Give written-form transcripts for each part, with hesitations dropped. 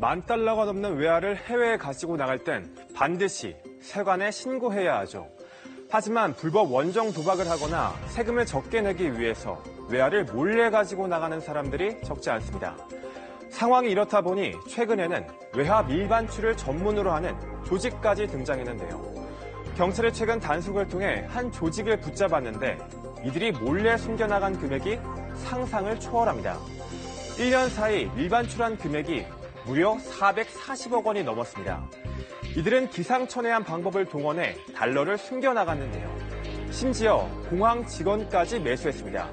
$10,000가 넘는 외화를 해외에 가지고 나갈 땐 반드시 세관에 신고해야 하죠. 하지만 불법 원정 도박을 하거나 세금을 적게 내기 위해서 외화를 몰래 가지고 나가는 사람들이 적지 않습니다. 상황이 이렇다 보니 최근에는 외화 밀반출을 전문으로 하는 조직까지 등장했는데요. 경찰이 최근 단속을 통해 한 조직을 붙잡았는데 이들이 몰래 숨겨나간 금액이 상상을 초월합니다. 1년 사이 밀반출한 금액이 무려 440억 원이 넘었습니다. 이들은 기상천외한 방법을 동원해 달러를 숨겨나갔는데요. 심지어 공항 직원까지 매수했습니다.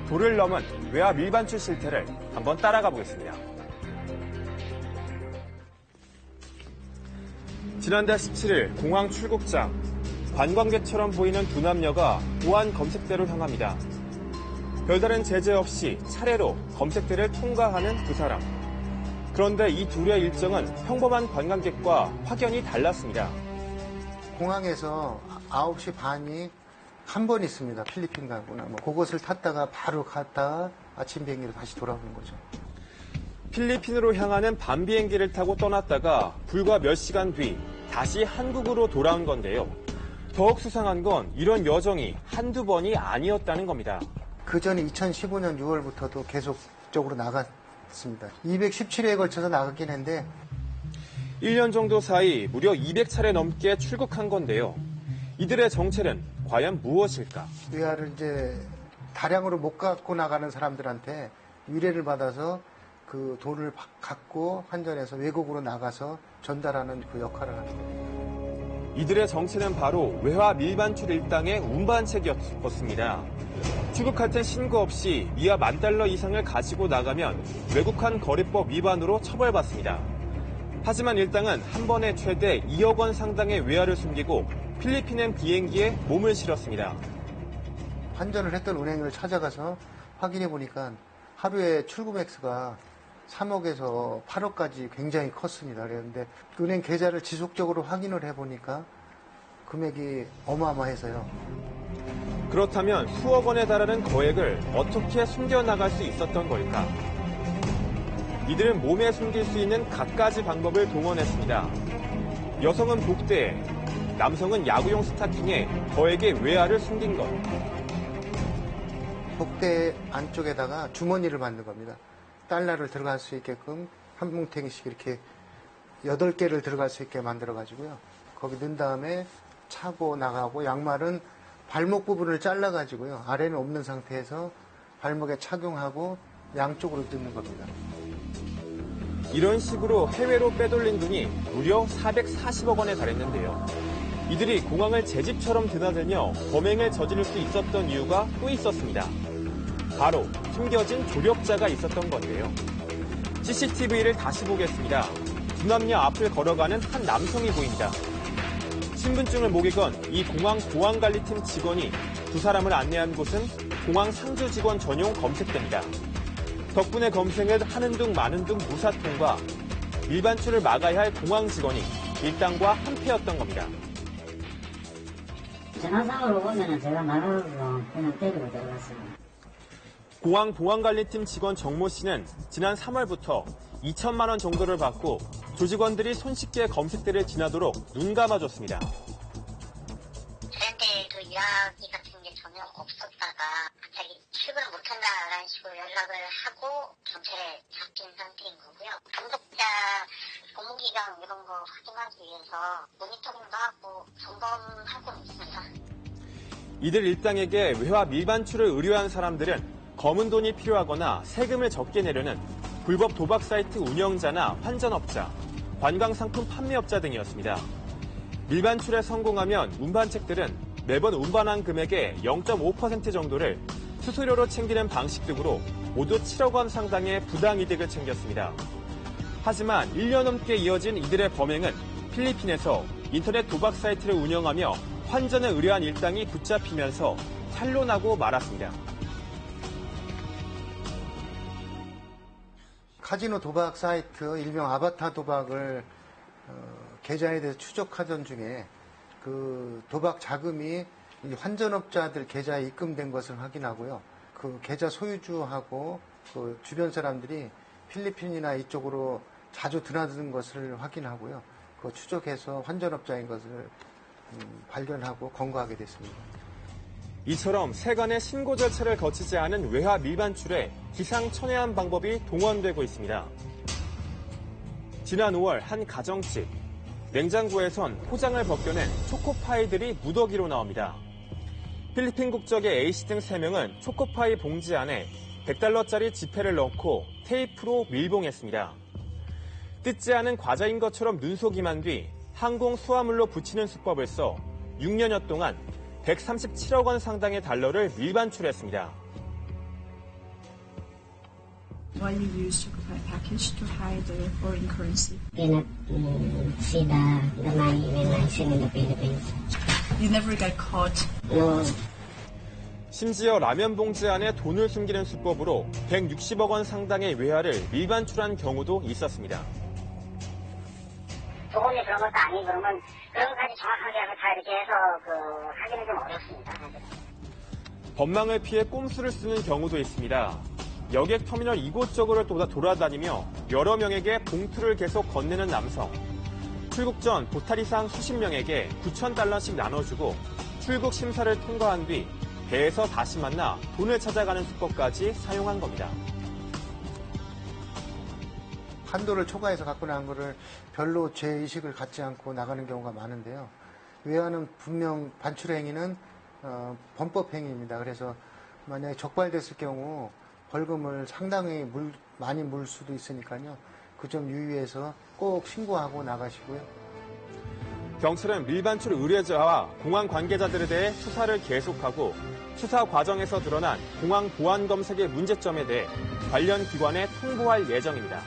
도를 넘은 외화 밀반출 실태를 한번 따라가 보겠습니다. 지난달 17일 공항 출국장, 관광객처럼 보이는 두 남녀가 보안 검색대로 향합니다. 별다른 제재 없이 차례로 검색대를 통과하는 두 사람. 그런데 이 둘의 일정은 평범한 관광객과 확연히 달랐습니다. 공항에서 9시 반이 한 번 있습니다. 필리핀 가거나 그것을 탔다가 바로 갔다가 아침 비행기로 다시 돌아오는 거죠. 필리핀으로 향하는 밤 비행기를 타고 떠났다가 불과 몇 시간 뒤 다시 한국으로 돌아온 건데요. 더욱 수상한 건 이런 여정이 한두 번이 아니었다는 겁니다. 그 전에 2015년 6월부터도 계속적으로 나갔습니다. 217회에 걸쳐서 나갔긴 했는데 1년 정도 사이 무려 200차례 넘게 출국한 건데요. 이들의 정체는 과연 무엇일까? 외화를 이제 다량으로 못 갖고 나가는 사람들한테 위례를 받아서 그 돈을 갖고 환전해서 외국으로 나가서 전달하는 그 역할을 합니다. 이들의 정체는 바로 외화 밀반출 일당의 운반책이었습니다. 출국할 땐 신고 없이 위화 $10,000 이상을 가지고 나가면 외국환 거래법 위반으로 처벌받습니다. 하지만 일당은 한 번에 최대 2억 원 상당의 외화를 숨기고 필리핀행 비행기에 몸을 실었습니다. 환전을 했던 은행을 찾아가서 확인해 보니까 하루에 출금 액수가 3억에서 8억까지 굉장히 컸습니다. 그런데 은행 계좌를 지속적으로 확인을 해보니까 금액이 어마어마해서요. 그렇다면 수억 원에 달하는 거액을 어떻게 숨겨나갈 수 있었던 걸까? 이들은 몸에 숨길 수 있는 갖가지 방법을 동원했습니다. 여성은 복대에, 남성은 야구용 스타킹에 거액의 외화를 숨긴 것. 복대 안쪽에다가 주머니를 만든 겁니다. 달러를 들어갈 수 있게끔 한 뭉탱이씩 이렇게 8개를 들어갈 수 있게 만들어가지고요. 거기 넣은 다음에 차고 나가고 양말은 발목 부분을 잘라가지고요. 아래는 없는 상태에서 발목에 착용하고 양쪽으로 넣는 겁니다. 이런 식으로 해외로 빼돌린 돈이 무려 440억 원에 달했는데요. 이들이 공항을 제 집처럼 드나들며 범행을 저지를 수 있었던 이유가 또 있었습니다. 바로 숨겨진 조력자가 있었던 건데요. CCTV를 다시 보겠습니다. 두 남녀 앞을 걸어가는 한 남성이 보입니다. 신분증을 목이건 이 공항 보안관리팀 직원이 두 사람을 안내한 곳은 공항 상주 직원 전용 검색대입니다. 덕분에 검색을 하는 둥 마는 둥 무사통과 밀반출을 막아야 할 공항 직원이 일당과 한패였던 겁니다. 전화상으로 오면 제가 나가서 그냥 때리고 들어갔습니다. 공항 보안관리팀 직원 정모 씨는 지난 3월부터 2천만 원 정도를 받고 조직원들이 손쉽게 검색대를 지나도록 눈 감아줬습니다. 저한테 그 이야기 같은 게 전혀 없었다가 갑자기 출근을 못한다라는 식으로 연락을 하고 경찰에 잡힌 상태인 거고요. 감독자 업무기강 이런 거 확인하기 위해서 모니터링도 하고 점검하고 있습니다. 이들 일당에게 외화 밀반출을 의뢰한 사람들은 검은 돈이 필요하거나 세금을 적게 내려는 불법 도박 사이트 운영자나 환전업자, 관광상품 판매업자 등이었습니다. 밀반출에 성공하면 운반책들은 매번 운반한 금액의 0.5% 정도를 수수료로 챙기는 방식 등으로 모두 7억 원 상당의 부당이득을 챙겼습니다. 하지만 1년 넘게 이어진 이들의 범행은 필리핀에서 인터넷 도박 사이트를 운영하며 환전을 의뢰한 일당이 붙잡히면서 탄로나고 말았습니다. 카지노 도박 사이트, 일명 아바타 도박을 계좌에 대해서 추적하던 중에 그 도박 자금이 이 환전업자들 계좌에 입금된 것을 확인하고요. 그 계좌 소유주하고 그 주변 사람들이 필리핀이나 이쪽으로 자주 드나드는 것을 확인하고요. 그 추적해서 환전업자인 것을 발견하고 검거하게 됐습니다. 이처럼 세관의 신고 절차를 거치지 않은 외화 밀반출에 기상천외한 방법이 동원되고 있습니다. 지난 5월 한 가정집. 냉장고에선 포장을 벗겨낸 초코파이들이 무더기로 나옵니다. 필리핀 국적의 A씨 등 3명은 초코파이 봉지 안에 $100짜리 지폐를 넣고 테이프로 밀봉했습니다. 뜯지 않은 과자인 것처럼 눈속임한 뒤 항공 수화물로 붙이는 수법을 써 6년여 동안 137억 원 상당의 달러를 밀반출했습니다. Why you use chocolate package to hide the foreign currency? Cannot see the money when I sing in the Philippines. You never get caught. No. 심지어 라면 봉지 안에 돈을 숨기는 수법으로 160억 원 상당의 외화를 밀반출한 경우도 있었습니다. 보험이 그런 것도 아니고 그러면 그런 것까지 정확하게 다 이렇게 해서 하기는 좀 어렵습니다. 법망을 피해 꼼수를 쓰는 경우도 있습니다. 여객터미널 이곳저곳을 돌아다니며 여러 명에게 봉투를 계속 건네는 남성. 출국 전 보따리상 수십 명에게 $9,000씩 나눠주고 출국 심사를 통과한 뒤 배에서 다시 만나 돈을 찾아가는 수법까지 사용한 겁니다. 한도를 초과해서 갖고 나간 거를 별로 죄의식을 갖지 않고 나가는 경우가 많은데요. 외화는 분명 반출 행위는 범법 행위입니다. 그래서 만약에 적발됐을 경우 벌금을 상당히 많이 물 수도 있으니까요. 그 점 유의해서 꼭 신고하고 나가시고요. 경찰은 밀반출 의뢰자와 공항 관계자들에 대해 수사를 계속하고 수사 과정에서 드러난 공항 보안 검색의 문제점에 대해 관련 기관에 통보할 예정입니다.